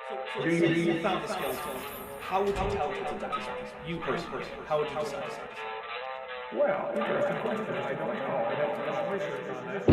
You found the skeleton. How would you calculate that distance? You personally, how would you decide? Well, interesting question. I don't know. I'd have to do some research on that.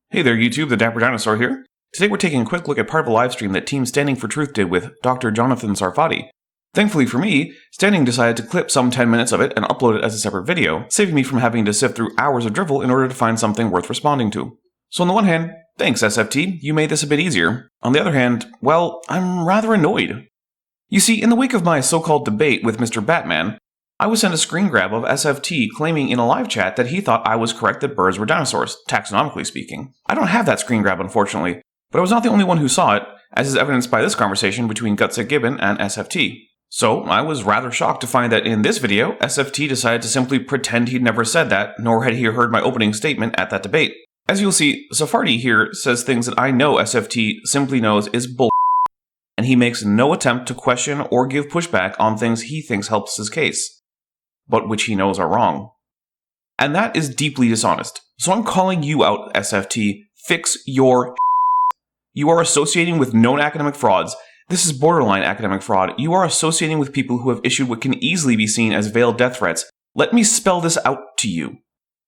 Hey there YouTube, the Dapper Dinosaur here. Today we're taking a quick look at part of a live stream that Team Standing for Truth did with Dr. Jonathan Sarfati. Thankfully for me, Standing decided to clip some 10 minutes of it and upload it as a separate video, saving me from having to sift through hours of drivel in order to find something worth responding to. So on the one hand, thanks SFT, you made this a bit easier. On the other hand, well, I'm rather annoyed. You see, in the wake of my so-called debate with Mr. Batman, I was sent a screen grab of SFT claiming in a live chat that he thought I was correct that birds were dinosaurs, taxonomically speaking. I don't have that screen grab, unfortunately, but I was not the only one who saw it, as is evidenced by this conversation between Gutsick Gibbon and SFT. So, I was rather shocked to find that in this video, SFT decided to simply pretend he'd never said that, nor had he heard my opening statement at that debate. As you'll see, Sarfati here says things that I know SFT simply knows is bull, and he makes no attempt to question or give pushback on things he thinks helps his case, but which he knows are wrong. And that is deeply dishonest. So I'm calling you out, SFT. Fix your You are associating with known academic frauds. This is borderline academic fraud. You are associating with people who have issued what can easily be seen as veiled death threats. Let me spell this out to you.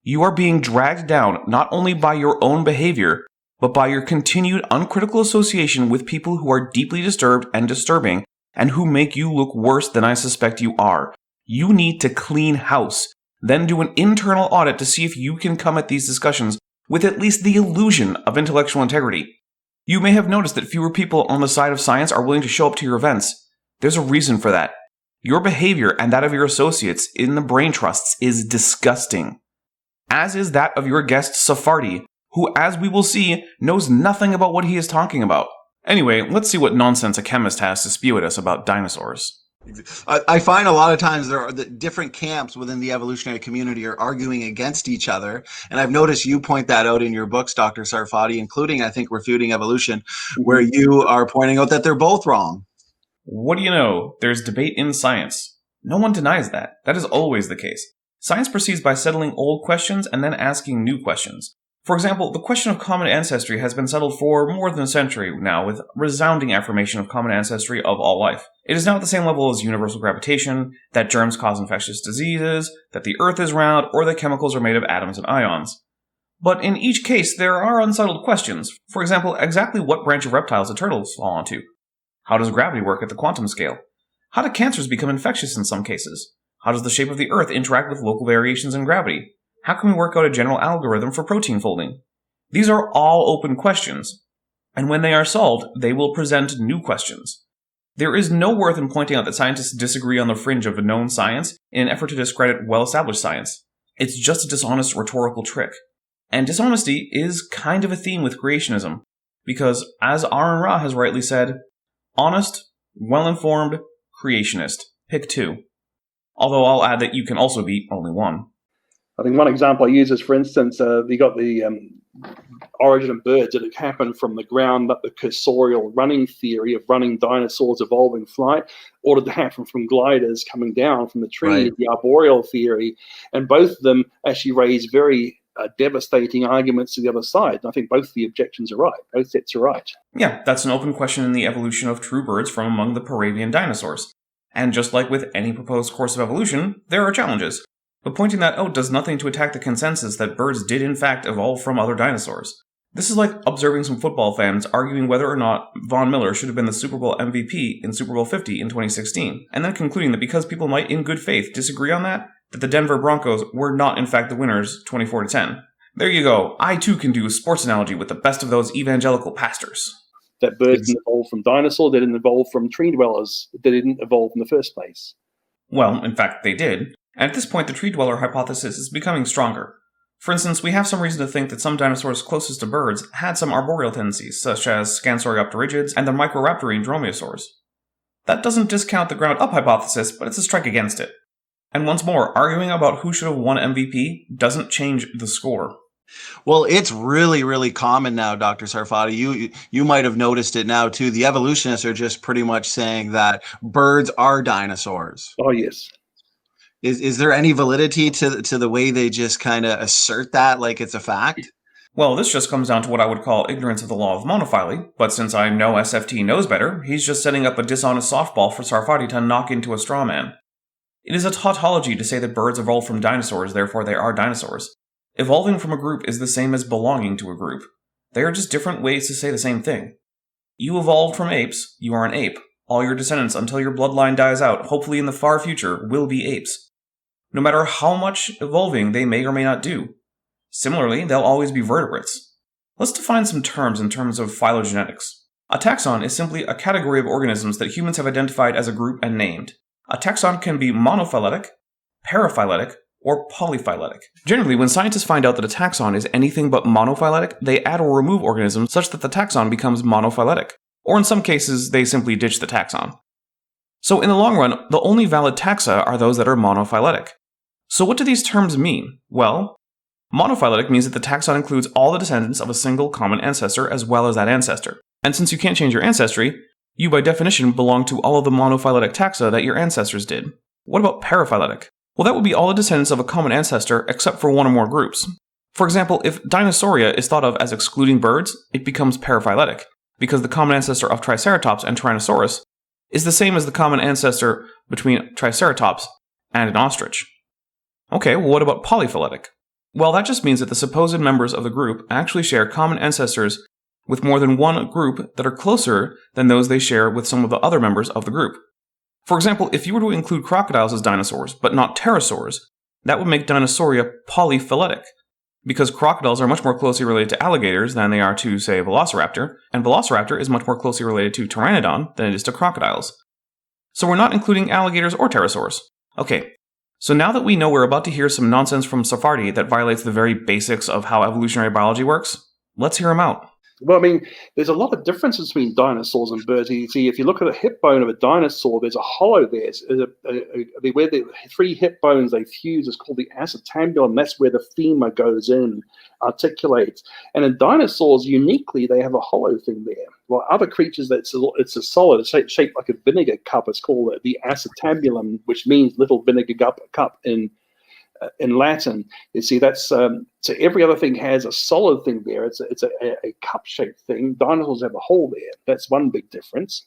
You are being dragged down not only by your own behavior, but by your continued uncritical association with people who are deeply disturbed and disturbing, and who make you look worse than I suspect you are. You need to clean house, then do an internal audit to see if you can come at these discussions with at least the illusion of intellectual integrity. You may have noticed that fewer people on the side of science are willing to show up to your events. There's a reason for that. Your behavior and that of your associates in the brain trusts is disgusting. As is that of your guest Sarfati, who, as we will see, knows nothing about what he is talking about. Anyway, let's see what nonsense a chemist has to spew at us about dinosaurs. I find a lot of times there are the different camps within the evolutionary community are arguing against each other. And I've noticed you point that out in your books, Dr. Sarfati, including, I think, Refuting Evolution, where you are pointing out that they're both wrong. What do you know? There's debate in science. No one denies that. That is always the case. Science proceeds by settling old questions and then asking new questions. For example, the question of common ancestry has been settled for more than a century now, with resounding affirmation of common ancestry of all life. It is now at the same level as universal gravitation, that germs cause infectious diseases, that the Earth is round, or that chemicals are made of atoms and ions. But in each case, there are unsettled questions. For example, exactly what branch of reptiles do turtles fall onto? How does gravity work at the quantum scale? How do cancers become infectious in some cases? How does the shape of the Earth interact with local variations in gravity? How can we work out a general algorithm for protein folding? These are all open questions, and when they are solved, they will present new questions. There is no worth in pointing out that scientists disagree on the fringe of a known science in an effort to discredit well-established science. It's just a dishonest rhetorical trick. And dishonesty is kind of a theme with creationism, because, as Aaron Ra has rightly said, honest, well-informed, creationist. Pick two. Although I'll add that you can also be only one. I think one example I use is, for instance, you got the origin of birds. Did it happen from the ground up the cursorial running theory of running dinosaurs evolving flight, or did it happen from gliders coming down from the tree, right? The arboreal theory? And both of them actually raise very devastating arguments to the other side. And I think both the objections are right. Both sets are right. Yeah, that's an open question in the evolution of true birds from among the Paravian dinosaurs. And just like with any proposed course of evolution, there are challenges. But pointing that out does nothing to attack the consensus that birds did in fact evolve from other dinosaurs. This is like observing some football fans arguing whether or not Von Miller should have been the Super Bowl MVP in Super Bowl 50 in 2016, and then concluding that because people might in good faith disagree on that the Denver Broncos were not in fact the winners 24-10. There you go. I too can do a sports analogy with the best of those evangelical pastors. That birds didn't evolve from dinosaurs, they didn't evolve from tree dwellers, they didn't evolve in the first place. Well, in fact, they did. And at this point, the tree dweller hypothesis is becoming stronger. For instance, we have some reason to think that some dinosaurs closest to birds had some arboreal tendencies, such as Scansoriopterigids and the Microraptorine dromaeosaurs. That doesn't discount the ground-up hypothesis, but it's a strike against it. And once more, arguing about who should have won MVP doesn't change the score. Well, it's really, really common now, Dr. Sarfati. You might have noticed it now, too. The evolutionists are just pretty much saying that birds are dinosaurs. Oh, yes. Is there any validity to the way they just kind of assert that like it's a fact? Well, this just comes down to what I would call ignorance of the law of monophily, but since I know SFT knows better, he's just setting up a dishonest softball for Sarfati to knock into a straw man. It is a tautology to say that birds evolved from dinosaurs, therefore they are dinosaurs. Evolving from a group is the same as belonging to a group. They are just different ways to say the same thing. You evolved from apes, you are an ape. All your descendants, until your bloodline dies out, hopefully in the far future, will be apes. No matter how much evolving they may or may not do. Similarly, they'll always be vertebrates. Let's define some terms in terms of phylogenetics. A taxon is simply a category of organisms that humans have identified as a group and named. A taxon can be monophyletic, paraphyletic, or polyphyletic. Generally, when scientists find out that a taxon is anything but monophyletic, they add or remove organisms such that the taxon becomes monophyletic. Or in some cases, they simply ditch the taxon. So in the long run, the only valid taxa are those that are monophyletic. So what do these terms mean? Well, monophyletic means that the taxon includes all the descendants of a single common ancestor as well as that ancestor. And since you can't change your ancestry, you by definition belong to all of the monophyletic taxa that your ancestors did. What about paraphyletic? Well, that would be all the descendants of a common ancestor except for one or more groups. For example, if Dinosauria is thought of as excluding birds, it becomes paraphyletic, because the common ancestor of Triceratops and Tyrannosaurus is the same as the common ancestor between Triceratops and an ostrich. Okay, well what about polyphyletic? Well, that just means that the supposed members of the group actually share common ancestors with more than one group that are closer than those they share with some of the other members of the group. For example, if you were to include crocodiles as dinosaurs, but not pterosaurs, that would make Dinosauria polyphyletic, because crocodiles are much more closely related to alligators than they are to, say, Velociraptor, and Velociraptor is much more closely related to Pteranodon than it is to crocodiles. So we're not including alligators or pterosaurs. Okay, so now that we know we're about to hear some nonsense from Sarfati that violates the very basics of how evolutionary biology works, let's hear him out. Well, I mean, there's a lot of differences between dinosaurs and birds. You see, if you look at the hip bone of a dinosaur, there's a hollow there. Where the three hip bones they fuse is called the acetabulum. That's where the femur goes in, articulates. And in dinosaurs, uniquely, they have a hollow thing there. Well, other creatures, it's a solid, it's shaped like a vinegar cup. It's called the acetabulum, which means little vinegar cup in Latin. You see, that's so every other thing has a solid thing there. It's a cup-shaped thing. Dinosaurs have a hole there. That's one big difference.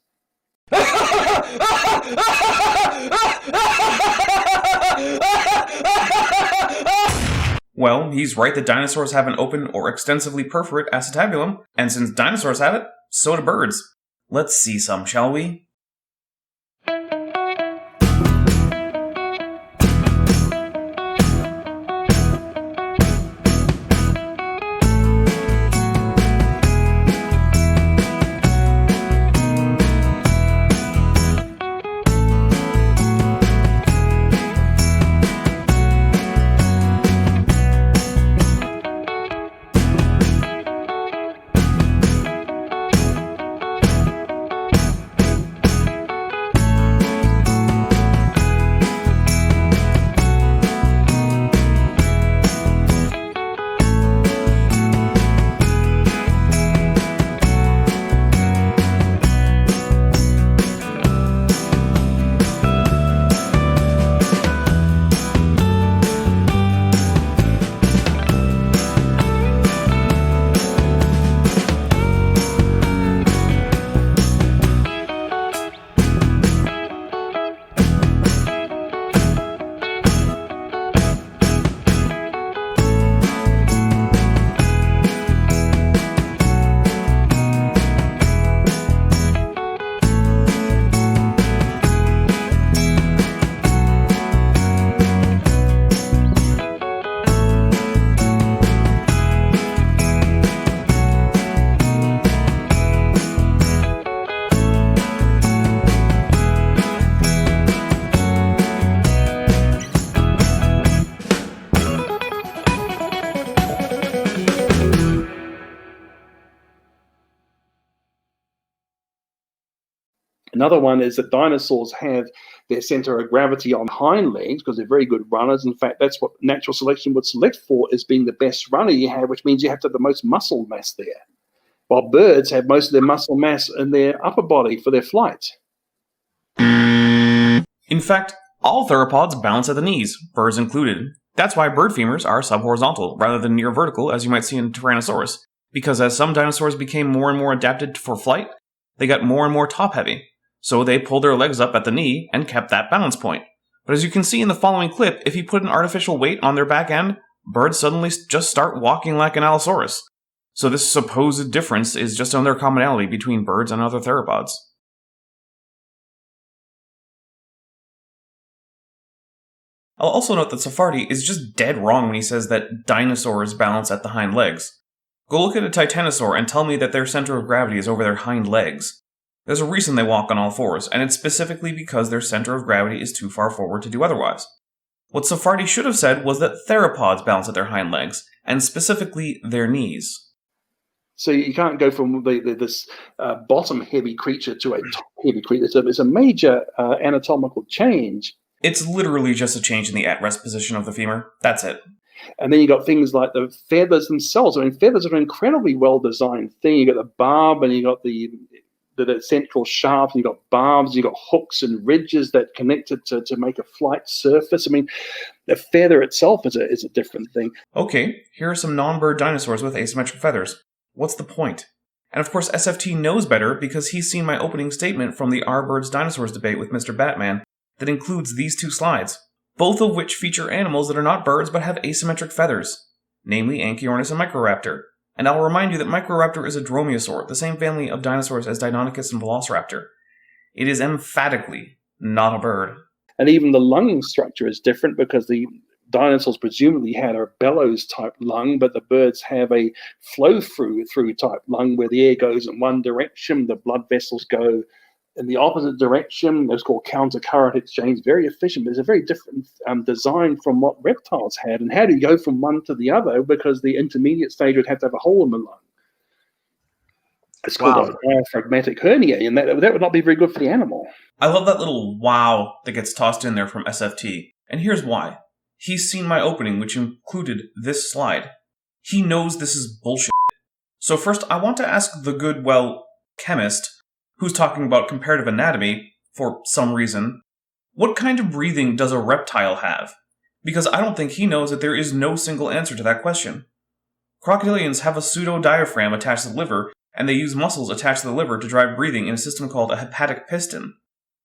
Well, he's right that dinosaurs have an open or extensively perforate acetabulum, and since dinosaurs have it, so do birds. Let's see some, shall we? Another one is that dinosaurs have their center of gravity on hind legs because they're very good runners. In fact, that's what natural selection would select for, is being the best runner you have, which means you have to have the most muscle mass there. While birds have most of their muscle mass in their upper body for their flight. In fact, All theropods balance at the knees, birds included. That's why bird femurs are subhorizontal rather than near vertical, as you might see in Tyrannosaurus, because as some dinosaurs became more and more adapted for flight, they got more and more top-heavy. So they pulled their legs up at the knee and kept that balance point. But as you can see in the following clip, if you put an artificial weight on their back end, birds suddenly just start walking like an Allosaurus. So this supposed difference is just another commonality between birds and other theropods. I'll also note that Sarfati is just dead wrong when he says that dinosaurs balance at the hind legs. Go look at a titanosaur and tell me that their center of gravity is over their hind legs. There's a reason they walk on all fours, and it's specifically because their center of gravity is too far forward to do otherwise. What Sarfati should have said was that theropods balance at their hind legs, and specifically their knees. So you can't go from this bottom-heavy creature to a top-heavy creature. It's a major anatomical change. It's literally just a change in the at-rest position of the femur. That's it. And then you got things like the feathers themselves. I mean, feathers are an incredibly well-designed thing. You got the barb, and you got the central shaft, and you got barbs, you got hooks and ridges that connect it to make a flight surface. I mean, the feather itself is a different thing. Okay, here are some non-bird dinosaurs with asymmetric feathers. What's the point? And of course, SFT knows better because he's seen my opening statement from the Are Birds Dinosaurs debate with Mr. Batman that includes these two slides, both of which feature animals that are not birds but have asymmetric feathers, namely Anchiornis and Microraptor. And I'll remind you that Microraptor is a dromaeosaur, the same family of dinosaurs as Deinonychus and Velociraptor. It is emphatically not a bird. And even the lung structure is different because the dinosaurs presumably had a bellows-type lung, but the birds have a flow-through type lung where the air goes in one direction, the blood vessels go in the opposite direction. It's called counter-current exchange, very efficient, but it's a very different design from what reptiles had. And how do you go from one to the other? Because the intermediate stage would have to have a hole in the lung. It's called a diaphragmatic hernia, and that would not be very good for the animal. I love that little wow that gets tossed in there from SFT. And here's why. He's seen my opening, which included this slide. He knows this is bullshit. So first, I want to ask the good, chemist, who's talking about comparative anatomy, for some reason, what kind of breathing does a reptile have? Because I don't think he knows that there is no single answer to that question. Crocodilians have a pseudo-diaphragm attached to the liver, and they use muscles attached to the liver to drive breathing in a system called a hepatic piston.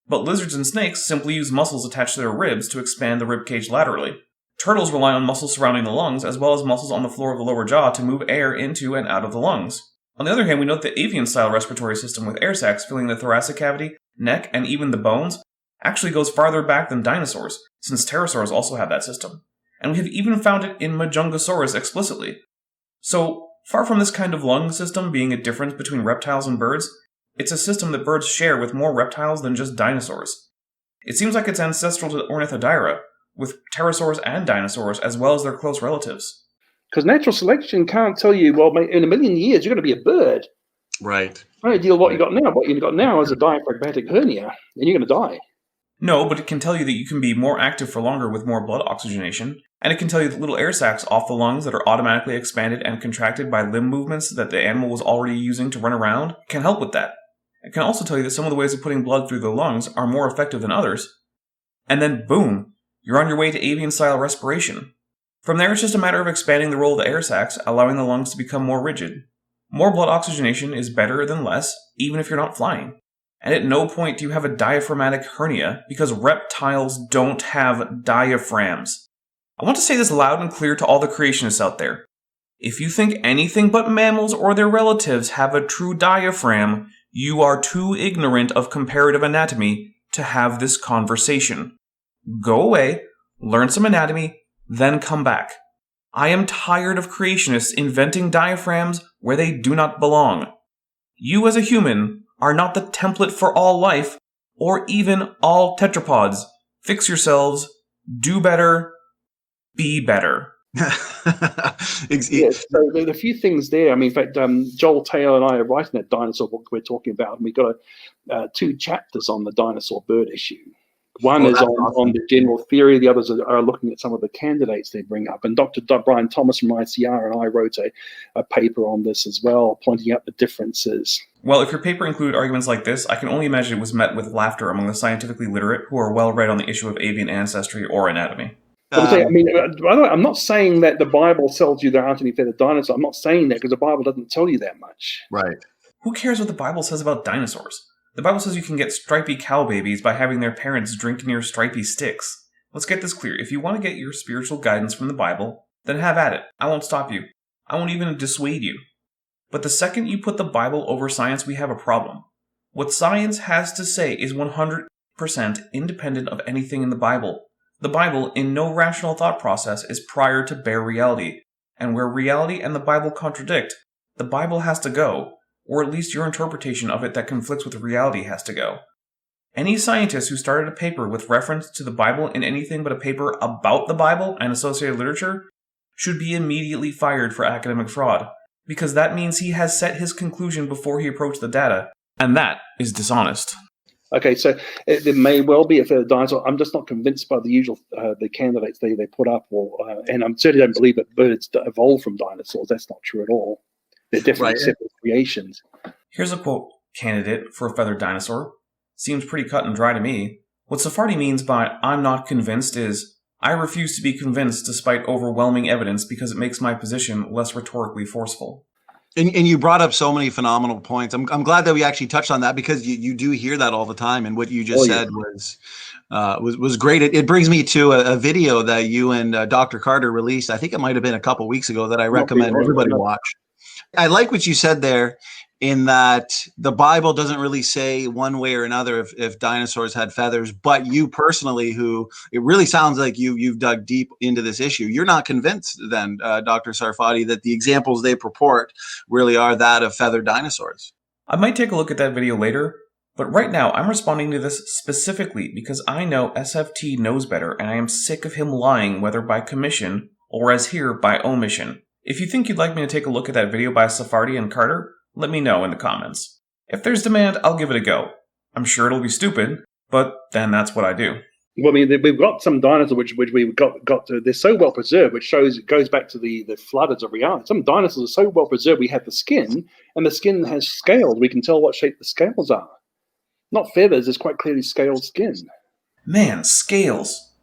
But lizards and snakes simply use muscles attached to their ribs to expand the ribcage laterally. Turtles rely on muscles surrounding the lungs, as well as muscles on the floor of the lower jaw to move air into and out of the lungs. On the other hand, we note the avian-style respiratory system with air sacs filling the thoracic cavity, neck, and even the bones actually goes farther back than dinosaurs, since pterosaurs also have that system. And we have even found it in Majungasaurus explicitly. So, far from this kind of lung system being a difference between reptiles and birds, it's a system that birds share with more reptiles than just dinosaurs. It seems like it's ancestral to Ornithodira, with pterosaurs and dinosaurs as well as their close relatives. Because natural selection can't tell you, well, in a million years, you're going to be a bird. Right. Right, deal with what you got now. What you've got now is a diaphragmatic hernia, and you're going to die. No, but it can tell you that you can be more active for longer with more blood oxygenation, and it can tell you that little air sacs off the lungs that are automatically expanded and contracted by limb movements that the animal was already using to run around can help with that. It can also tell you that some of the ways of putting blood through the lungs are more effective than others. And then, boom, you're on your way to avian-style respiration. From there, it's just a matter of expanding the role of the air sacs, allowing the lungs to become more rigid. More blood oxygenation is better than less, even if you're not flying. And at no point do you have a diaphragmatic hernia, because reptiles don't have diaphragms. I want to say this loud and clear to all the creationists out there. If you think anything but mammals or their relatives have a true diaphragm, you are too ignorant of comparative anatomy to have this conversation. Go away, learn some anatomy, then come back. I am tired of creationists inventing diaphragms where they do not belong. You as a human are not the template for all life, or even all tetrapods. Fix yourselves, do better, be better. Yes, so there are a few things there. I mean, in fact, Joel Taylor and I are writing that dinosaur book we're talking about, and we've got 2 chapters on the dinosaur bird issue. One is on the general theory, the others are looking at some of the candidates they bring up. And Dr. Brian Thomas from ICR and I wrote a paper on this as well, pointing out the differences. Well, if your paper included arguments like this, I can only imagine it was met with laughter among the scientifically literate who are well read on the issue of avian ancestry or anatomy. By the way, I'm not saying that the Bible tells you there aren't any feathered dinosaurs. I'm not saying that because the Bible doesn't tell you that much. Right. Who cares what the Bible says about dinosaurs? The Bible says you can get stripy cow babies by having their parents drink near stripy sticks. Let's get this clear. If you want to get your spiritual guidance from the Bible, then have at it. I won't stop you. I won't even dissuade you. But the second you put the Bible over science, we have a problem. What science has to say is 100% independent of anything in the Bible. The Bible, in no rational thought process, is prior to bare reality. And where reality and the Bible contradict, the Bible has to go, or at least your interpretation of it that conflicts with reality has to go. Any scientist who started a paper with reference to the Bible in anything but a paper about the Bible and associated literature should be immediately fired for academic fraud, because that means he has set his conclusion before he approached the data, and that is dishonest. Okay, so there may well be a feathered dinosaur. I'm just not convinced by the usual the candidates they put up, and I certainly don't believe that birds evolved from dinosaurs. That's not true at all. They're definitely separate creations. Here's a quote candidate for a feathered dinosaur. Seems pretty cut and dry to me. What Sarfati means by "I'm not convinced" is, I refuse to be convinced despite overwhelming evidence because it makes my position less rhetorically forceful. And you brought up so many phenomenal points. I'm glad that we actually touched on that because you do hear that all the time. And what you just said was great. It brings me to a video that you and Dr. Carter released. I think it might have been a couple weeks ago that I recommend everybody watch. I like what you said there, in that the Bible doesn't really say one way or another if dinosaurs had feathers, but you personally, who it really sounds like you've dug deep into this issue, you're not convinced then, Dr. Sarfati, that the examples they purport really are that of feathered dinosaurs. I might take a look at that video later, but right now I'm responding to this specifically because I know SFT knows better and I am sick of him lying, whether by commission or as here by omission. If you think you'd like me to take a look at that video by Sarfati and Carter, let me know in the comments. If there's demand, I'll give it a go. I'm sure it'll be stupid, but then that's what I do. Well, I mean, we've got some dinosaurs which we've got to, they're so well preserved, which shows it goes back to the flooders of reality. Some dinosaurs are so well preserved, we have the skin, and the skin has scales. We can tell what shape the scales are. Not feathers, it's quite clearly scaled skin. Man, scales.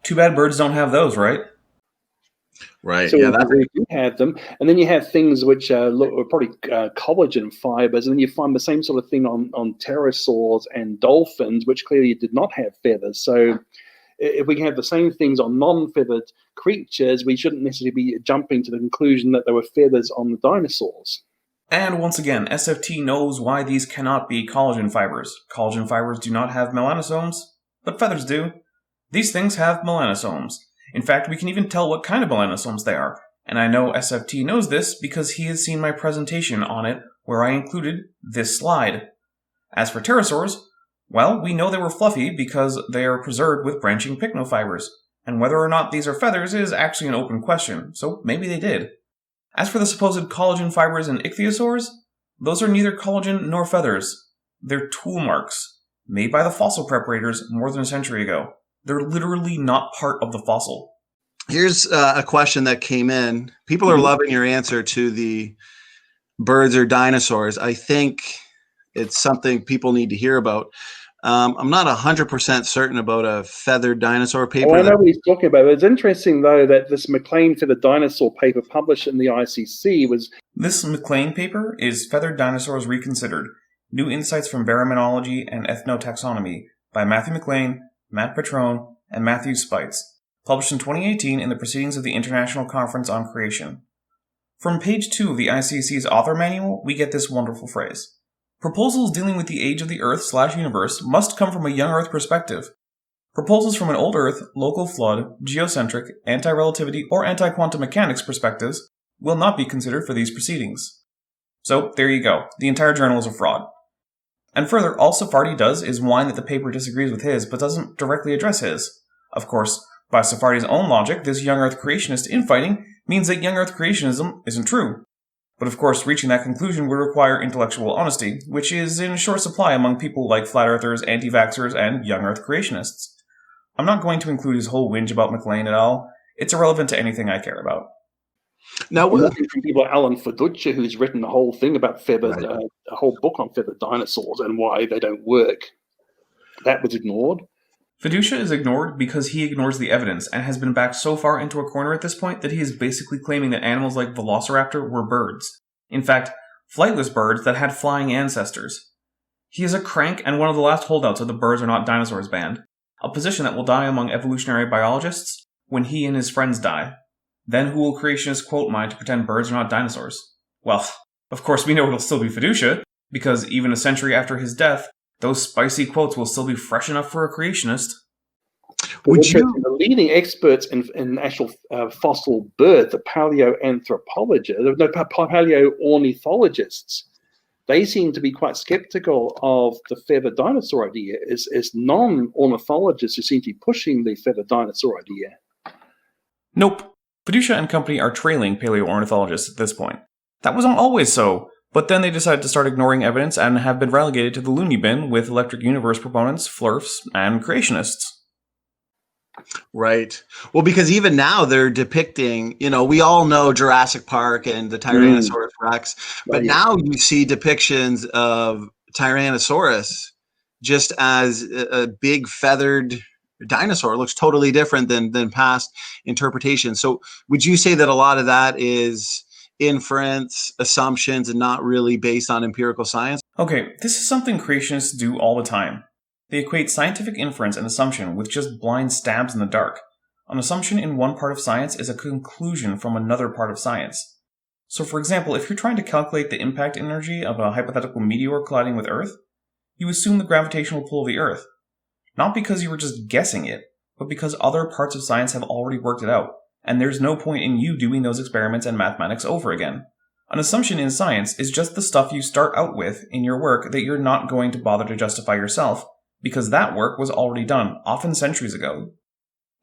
Too bad birds don't have those, right? Right. So yeah, we do have them, and then you have things which look probably collagen fibers, and then you find the same sort of thing on pterosaurs and dolphins, which clearly did not have feathers. So if we can have the same things on non-feathered creatures, we shouldn't necessarily be jumping to the conclusion that there were feathers on the dinosaurs. And once again, SFT knows why these cannot be collagen fibers. Collagen fibers do not have melanosomes, but feathers do. These things have melanosomes. In fact, we can even tell what kind of melanosomes they are, and I know SFT knows this because he has seen my presentation on it where I included this slide. As for pterosaurs, well, we know they were fluffy because they are preserved with branching pycnofibers, and whether or not these are feathers is actually an open question, so maybe they did. As for the supposed collagen fibers in ichthyosaurs, those are neither collagen nor feathers. They're tool marks, made by the fossil preparators more than a century ago. They're literally not part of the fossil. Here's a question that came in. People are loving your answer to the birds or dinosaurs. I think it's something people need to hear about. I'm not 100% certain about a feathered dinosaur paper. I know what he's talking about. It's interesting, though, that this McLean feathered dinosaur paper published in the ICC was... This McLean paper is Feathered Dinosaurs Reconsidered, New Insights from Baraminology and Ethnotaxonomy by Matthew McLean, Matt Petrone, and Matthew Spites, published in 2018 in the Proceedings of the International Conference on Creation. From page 2 of the ICC's author manual, we get this wonderful phrase. Proposals dealing with the age of the Earth/universe must come from a young Earth perspective. Proposals from an old Earth, local flood, geocentric, anti-relativity, or anti-quantum mechanics perspectives will not be considered for these proceedings. So, there you go. The entire journal is a fraud. And further, all Sarfati does is whine that the paper disagrees with his, but doesn't directly address his. Of course, by Sarfati's own logic, this young Earth creationist infighting means that young Earth creationism isn't true. But of course, reaching that conclusion would require intellectual honesty, which is in short supply among people like flat earthers, anti-vaxxers, and young Earth creationists. I'm not going to include his whole whinge about McLean at all. It's irrelevant to anything I care about. Now, We're looking from people like Alan Feduccia, who's written a whole thing about feathered, Right. a whole book on feathered dinosaurs and why they don't work. That was ignored. Fiducia is ignored because he ignores the evidence and has been backed so far into a corner at this point that he is basically claiming that animals like Velociraptor were birds. In fact, flightless birds that had flying ancestors. He is a crank and one of the last holdouts of the birds are not dinosaurs band, a position that will die among evolutionary biologists when he and his friends die. Then who will creationists quote mine to pretend birds are not dinosaurs? Well, of course we know it'll still be Fiducia, because even a century after his death, those spicy quotes will still be fresh enough for a creationist. The leading experts in actual fossil birds, the paleoanthropologists, no, paleoornithologists, they seem to be quite skeptical of the feathered dinosaur idea. As non-ornithologists who seem to be pushing the feathered dinosaur idea. Nope. Fiducia and company are trailing paleoornithologists at this point. That wasn't always so, but then they decided to start ignoring evidence and have been relegated to the loony bin with electric universe proponents, flurfs, and creationists. Right. Well, because even now they're depicting, we all know Jurassic Park and the Tyrannosaurus Rex, but now you see depictions of Tyrannosaurus just as a big feathered dinosaur. It looks totally different than past interpretations. So would you say that a lot of that is inference, assumptions, and not really based on empirical science? Okay, this is something creationists do all the time. They equate scientific inference and assumption with just blind stabs in the dark. An assumption in one part of science is a conclusion from another part of science. So for example, if you're trying to calculate the impact energy of a hypothetical meteor colliding with Earth, you assume the gravitational pull of the Earth. Not because you were just guessing it, but because other parts of science have already worked it out, and there's no point in you doing those experiments and mathematics over again. An assumption in science is just the stuff you start out with in your work that you're not going to bother to justify yourself, because that work was already done, often centuries ago.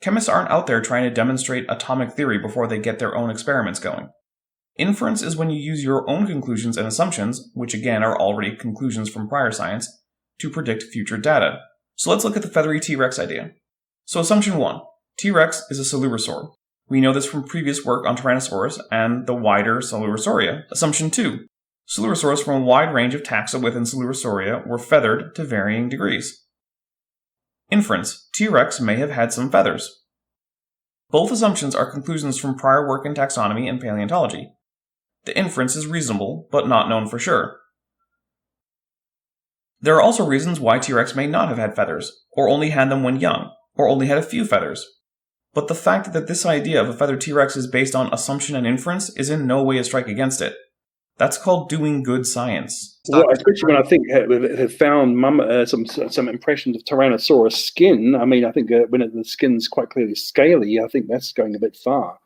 Chemists aren't out there trying to demonstrate atomic theory before they get their own experiments going. Inference is when you use your own conclusions and assumptions, which again are already conclusions from prior science, to predict future data. So let's look at the feathery T-Rex idea. So assumption 1. T-Rex is a Coelurosaur. We know this from previous work on Tyrannosaurus and the wider Coelurosauria. Assumption 2. Coelurosaurs from a wide range of taxa within Coelurosauria were feathered to varying degrees. Inference. T-Rex may have had some feathers. Both assumptions are conclusions from prior work in taxonomy and paleontology. The inference is reasonable, but not known for sure. There are also reasons why T-Rex may not have had feathers, or only had them when young, or only had a few feathers. But the fact that this idea of a feathered T-Rex is based on assumption and inference is in no way a strike against it. That's called doing good science. Well, especially when I think have found some impressions of Tyrannosaurus skin. I mean, I think when the skin's quite clearly scaly, I think that's going a bit far.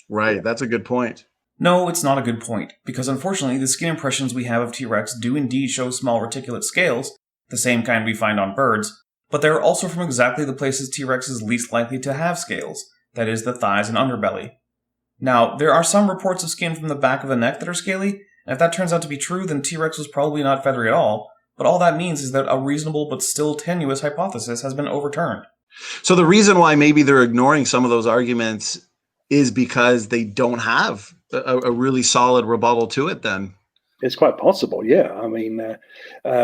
Right, that's a good point. No, it's not a good point, because unfortunately the skin impressions we have of T-Rex do indeed show small reticulate scales, the same kind we find on birds, but they are also from exactly the places T-Rex is least likely to have scales, that is, the thighs and underbelly. Now, there are some reports of skin from the back of the neck that are scaly, and if that turns out to be true, then T-Rex was probably not feathery at all, but all that means is that a reasonable but still tenuous hypothesis has been overturned. So the reason why maybe they're ignoring some of those arguments is because they don't have a really solid rebuttal to it then. It's quite possible, yeah. I mean,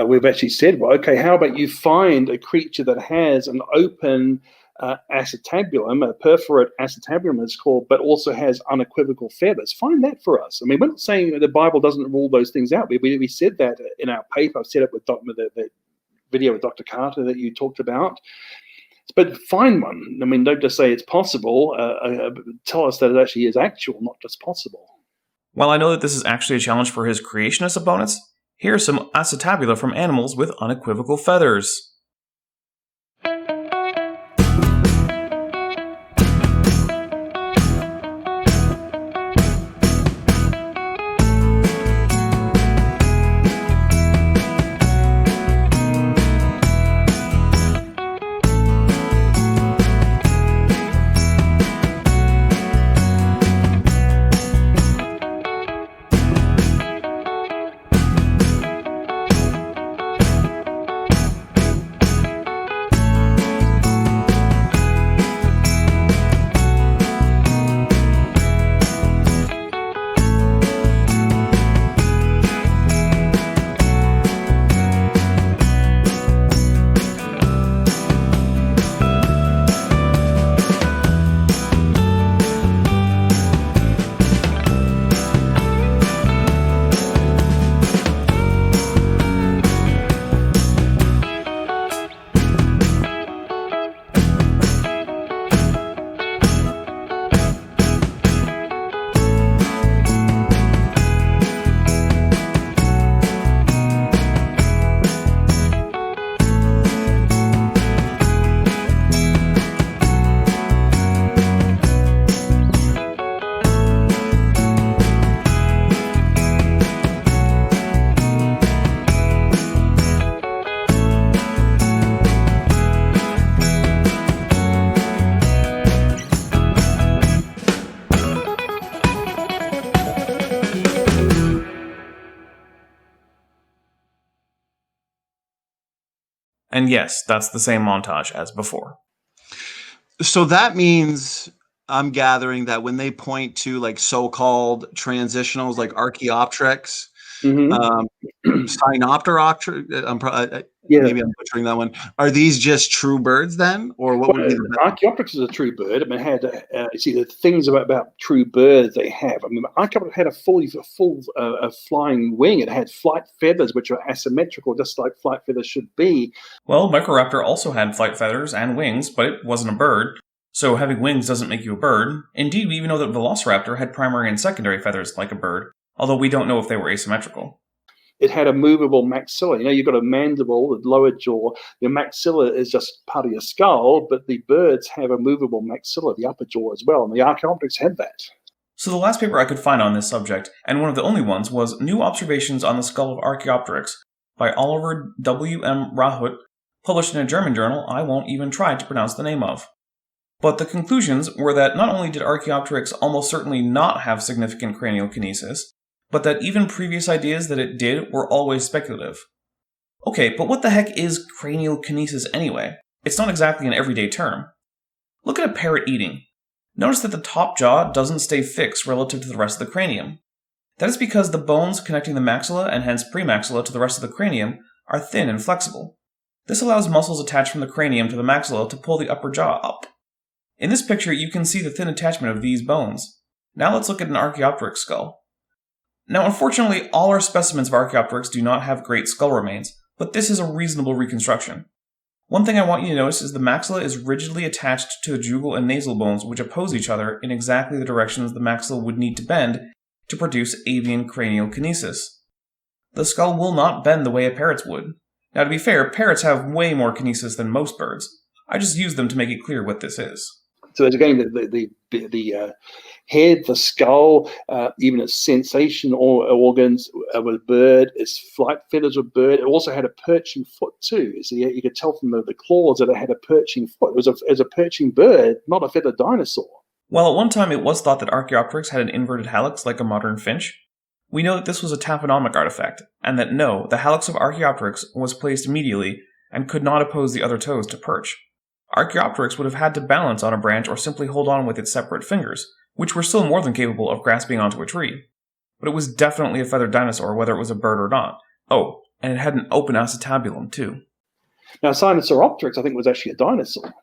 we've actually said, well, okay, how about you find a creature that has an open acetabulum, a perforate acetabulum it's called, but also has unequivocal feathers. Find that for us. I mean, we're not saying that the Bible doesn't rule those things out. We said that in our paper. I've set up with the video with Dr. Carter that you talked about. But find one. I mean, don't just say it's possible. Tell us that it actually is actual, not just possible. While I know that this is actually a challenge for his creationist opponents, here are some acetabula from animals with unequivocal feathers. And yes, that's the same montage as before. So that means I'm gathering that when they point to like so-called transitionals like Archaeopteryx, Sinopteroc, maybe I'm butchering that one. Are these just true birds then, or what would be the Archaeopteryx is a true bird. I mean, it had see the things about true birds they have. I mean, Archaeopteryx had a full flying wing. It had flight feathers, which are asymmetrical, just like flight feathers should be. Well, Microraptor also had flight feathers and wings, but it wasn't a bird. So having wings doesn't make you a bird. Indeed, we even know that Velociraptor had primary and secondary feathers like a bird, although we don't know if they were asymmetrical. It had a movable maxilla. You know, you've got a mandible, the lower jaw. Your maxilla is just part of your skull, but the birds have a movable maxilla, the upper jaw as well, and the Archaeopteryx had that. So the last paper I could find on this subject, and one of the only ones, was New Observations on the Skull of Archaeopteryx by Oliver W.M. Rauhut, published in a German journal I won't even try to pronounce the name of. But the conclusions were that not only did Archaeopteryx almost certainly not have significant cranial kinesis, but that even previous ideas that it did were always speculative. Okay, but what the heck is cranial kinesis anyway? It's not exactly an everyday term. Look at a parrot eating. Notice that the top jaw doesn't stay fixed relative to the rest of the cranium. That is because the bones connecting the maxilla and hence premaxilla to the rest of the cranium are thin and flexible. This allows muscles attached from the cranium to the maxilla to pull the upper jaw up. In this picture, you can see the thin attachment of these bones. Now let's look at an Archaeopteryx skull. Now, unfortunately, all our specimens of Archaeopteryx do not have great skull remains, but this is a reasonable reconstruction. One thing I want you to notice is the maxilla is rigidly attached to the jugal and nasal bones, which oppose each other in exactly the directions the maxilla would need to bend to produce avian cranial kinesis. The skull will not bend the way a parrot's would. Now, to be fair, parrots have way more kinesis than most birds. I just used them to make it clear what this is. So there's again the head, the skull, even its sensation organs of a bird, its flight feathers of a bird. It also had a perching foot too. So you could tell from the claws that it had a perching foot. It was a perching bird, not a feathered dinosaur. Well, at one time it was thought that Archaeopteryx had an inverted hallux like a modern finch. We know that this was a taphonomic artifact, and that no, the hallux of Archaeopteryx was placed medially and could not oppose the other toes to perch. Archaeopteryx would have had to balance on a branch or simply hold on with its separate fingers, which were still more than capable of grasping onto a tree. But it was definitely a feathered dinosaur, whether it was a bird or not. Oh, and it had an open acetabulum, too. Now, Sinosauropteryx, I think, was actually a dinosaur.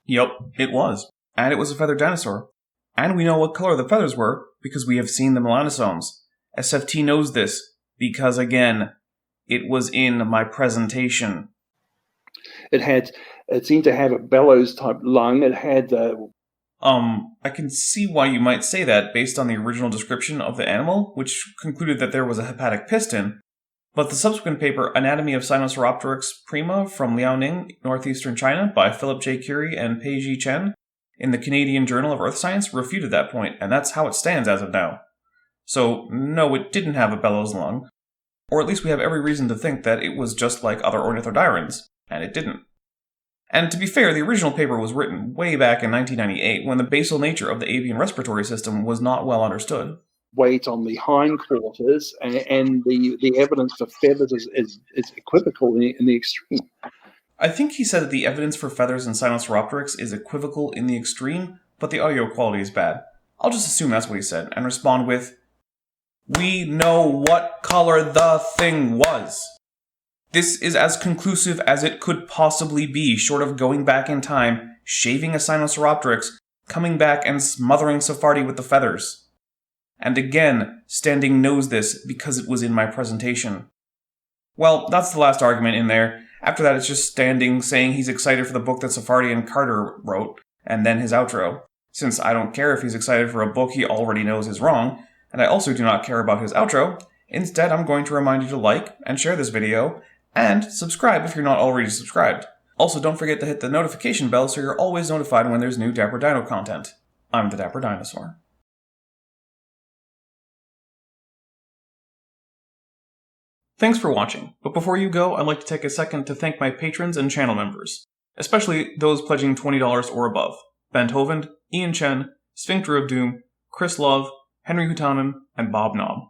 Yep, it was. And it was a feathered dinosaur. And we know what color the feathers were, because we have seen the melanosomes. SFT knows this, because, again, it was in my presentation. It seemed to have a bellows-type lung. It had... I can see why you might say that based on the original description of the animal, which concluded that there was a hepatic piston, but the subsequent paper, Anatomy of Sinosauropteryx prima from Liaoning, northeastern China, by Philip J. Curie and Pei Ji Chen, in the Canadian Journal of Earth Science, refuted that point, and that's how it stands as of now. So, no, it didn't have a bellows lung, or at least we have every reason to think that it was just like other ornithodyrans, and it didn't. And to be fair, the original paper was written way back in 1998, when the basal nature of the avian respiratory system was not well understood. Weight on the hindquarters, and the evidence for feathers is equivocal in the extreme. I think he said that the evidence for feathers in Sinosauropteryx is equivocal in the extreme, but the audio quality is bad. I'll just assume that's what he said, and respond with, "We know what color the thing was." This is as conclusive as it could possibly be, short of going back in time, shaving a Sinosauropteryx, coming back and smothering Sarfati with the feathers. And again, Standing knows this because it was in my presentation. Well, that's the last argument in there. After that, it's just Standing saying he's excited for the book that Sarfati and Carter wrote, and then his outro. Since I don't care if he's excited for a book he already knows is wrong, and I also do not care about his outro, instead I'm going to remind you to like and share this video, and subscribe if you're not already subscribed. Also, don't forget to hit the notification bell so you're always notified when there's new Dapper Dino content. I'm the Dapper Dinosaur. Thanks for watching, but before you go, I'd like to take a second to thank my patrons and channel members, especially those pledging $20 or above: Bent Hovend, Ian Chen, Sphincter of Doom, Chris Love, Henry Hutanen, and Bob Knob.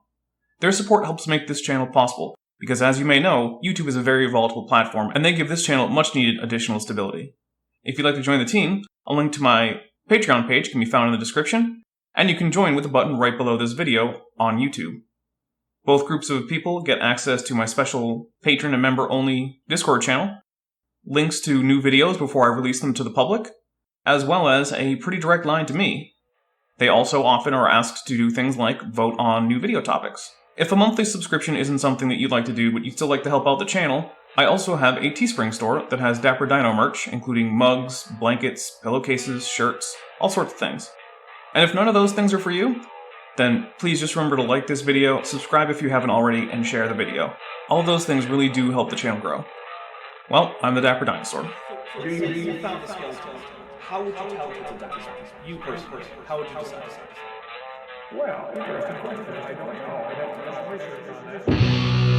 Their support helps make this channel possible, because as you may know, YouTube is a very volatile platform, and they give this channel much needed additional stability. If you'd like to join the team, a link to my Patreon page can be found in the description, and you can join with the button right below this video on YouTube. Both groups of people get access to my special patron and member-only Discord channel, links to new videos before I release them to the public, as well as a pretty direct line to me. They also often are asked to do things like vote on new video topics. If a monthly subscription isn't something that you'd like to do but you'd still like to help out the channel, I also have a Teespring store that has Dapper Dino merch, including mugs, blankets, pillowcases, shirts, all sorts of things. And if none of those things are for you, then please just remember to like this video, subscribe if you haven't already, and share the video. All of those things really do help the channel grow. Well, I'm the Dapper Dinosaur. You found the skeleton. How would you tell it's a dinosaur? You personally, how would you decide? Well, interesting question. I don't know. I'd have to research on this.